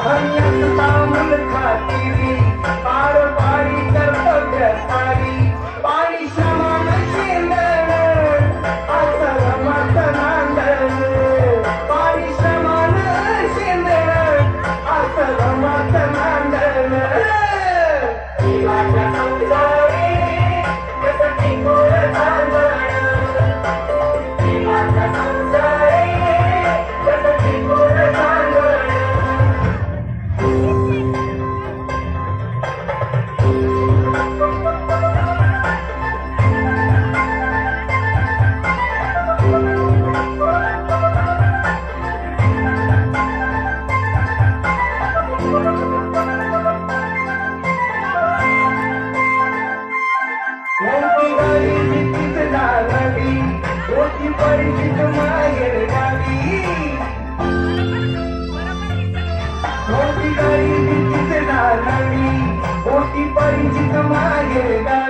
अन्यथा मुलखातिरी पार पारी कर्तव्य सारी पाणी श्रमण शेंदण असं रमत नांदण पाणी श्रमण शेंदण असं रमत नांदण जीवाच्या संसारी कसं टिकून चालणं जीवाच्या संसारी कसं टिकून चालणं मोठी गाडी भीतीत लागली मोठी परिचित माहेर गावी मोठी गाडी भीतीत लागली मोठी परिचित माहेर गावी